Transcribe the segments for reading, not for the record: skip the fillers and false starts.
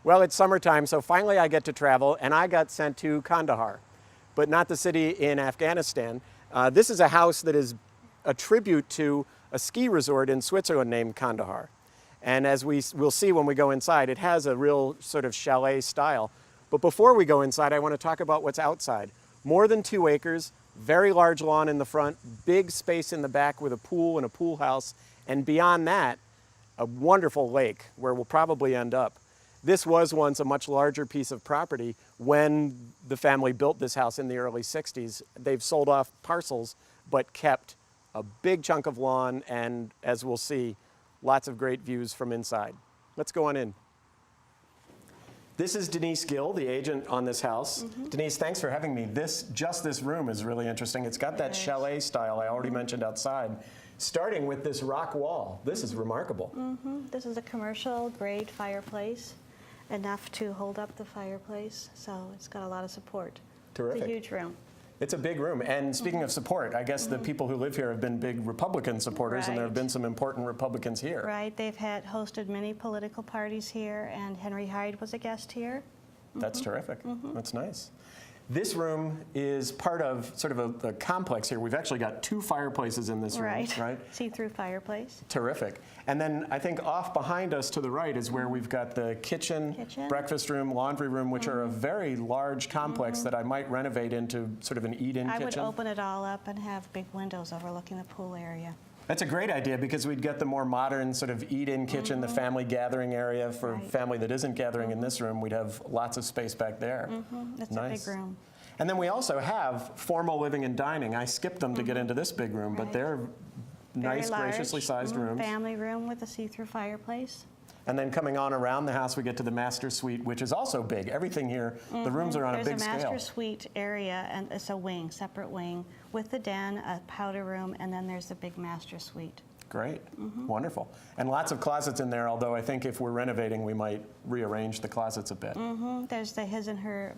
Well, it's summertime, so finally I get to travel, and I got sent to Kandahar, but not the city in Afghanistan. This is a house that is a tribute to a ski resort in Switzerland named Kandahar. And as we'll see when we go inside, it has a real sort of chalet style. But before we go inside, I want to talk about what's outside. More than 2 acres, very large lawn in the front, big space in the back with a pool and a pool house, and beyond that, a wonderful lake where we'll probably end up. This was once a much larger piece of property when the family built this house in the early 60s. They've sold off parcels, but kept a big chunk of lawn and, as we'll see, lots of great views from inside. Let's go on in. This is Denise Gill, the agent on this house. Denise, thanks for having me. Just this room is really interesting. It's got that chalet style I already mentioned outside, starting with this rock wall. This is remarkable. This is a commercial grade fireplace, enough to hold up the fireplace, so it's got a lot of support. Terrific. It's a huge room. It's a big room. And speaking of support, I guess the people who live here have been big Republican supporters, and there have been some important Republicans here. Right. They've hosted many political parties here, and Henry Hyde was a guest here. That's terrific. That's nice. This room is part of sort of a complex here. We've actually got 2 fireplaces in this room, right? See-through fireplace. Terrific. And then I think off behind us to the right is where we've got the kitchen, breakfast room, laundry room, which are a very large complex that I might renovate into sort of an eat-in kitchen. I would open it all up and have big windows overlooking the pool area. That's a great idea because we'd get the more modern sort of eat-in kitchen, the family gathering area for family that isn't gathering in this room. We'd have lots of space back there. It's a big room. And then we also have formal living and dining. I skipped them to get into this big room, but they're nice, graciously sized rooms. Family room with a see-through fireplace. And then coming on around the house, we get to the master suite, which is also big. Everything here, the rooms are on a big scale. There's a master suite area, and it's a wing, separate wing, with the den, a powder room, and then there's the big master suite. Great. Wonderful. And lots of closets in there, although I think if we're renovating, we might rearrange the closets a bit. There's the his and her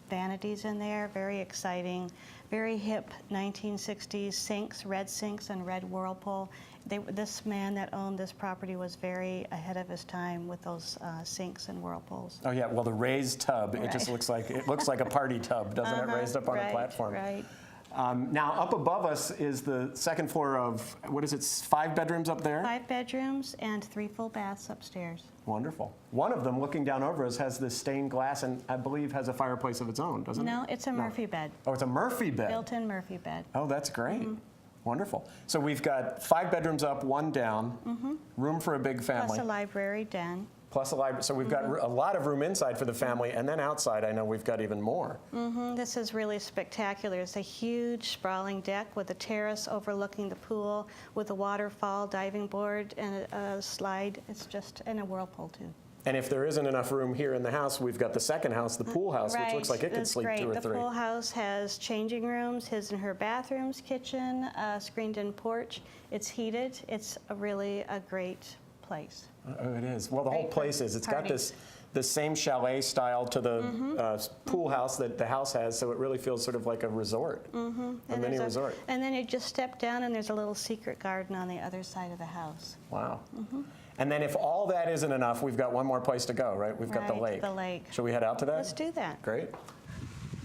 vanities in there, very exciting, very hip 1960s sinks, red sinks and red whirlpool. This man that owned this property was very ahead of his time with those sinks and whirlpools. Oh yeah, well the raised tub, it just looks like a party tub, doesn't it, raised up on a platform. Right. Now up above us is the second floor of, what is it, 5 bedrooms up there? 5 bedrooms and 3 full baths upstairs. Wonderful. One of them, looking down over us, has this stained glass and I believe has a fireplace of its own, doesn't it? No, it's a Murphy bed. Oh, it's a Murphy bed. Built-in Murphy bed. Oh, that's great. Wonderful. So we've got 5 bedrooms up, 1 down, room for a big family. Plus a library den. Plus a library. So we've got a lot of room inside for the family, and then outside I know we've got even more. This is really spectacular. It's a huge sprawling deck with a terrace overlooking the pool with a waterfall, diving board, and a slide. It's just, and a whirlpool too. And if there isn't enough room here in the house, we've got the second house, the pool house, which looks like it could sleep 2 or 3. The pool house has changing rooms, his and her bathrooms, kitchen, screened-in porch. It's heated. It's really a great place. Oh, it is. Well, the whole place is. It's got the same chalet style to the pool house that the house has, so it really feels sort of like a resort, a mini resort. And then you just step down, and there's a little secret garden on the other side of the house. Wow. And then if all that isn't enough, we've got one more place to go, right? We've got the lake. The lake. Shall we head out to that? Let's do that. Great.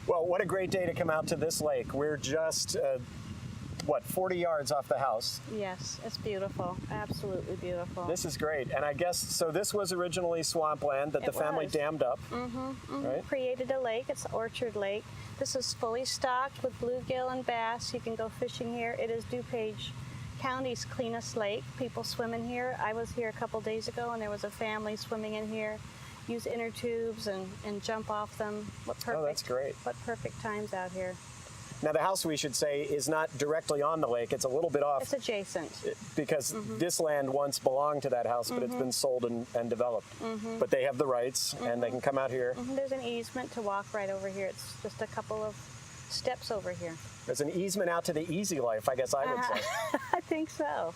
Well, what a great day to come out to this lake. We're just, 40 yards off the house? Yes, it's beautiful. Absolutely beautiful. This is great. And I guess, so this was originally swampland that the family dammed up, right? Created a lake. It's Orchard Lake. This is fully stocked with bluegill and bass. You can go fishing here. It is DuPage County's cleanest lake. People swim in here. I was here a couple days ago, and there was a family swimming in here. Use inner tubes and jump off them. What perfect, oh, that's great. What perfect times out here. Now the house, we should say, is not directly on the lake. It's a little bit off. It's adjacent. Because this land once belonged to that house, but it's been sold and developed. But they have the rights, and they can come out here. There's an easement to walk right over here. It's just a couple of steps over here. There's an easement out to the easy life, I guess I would say. I think so.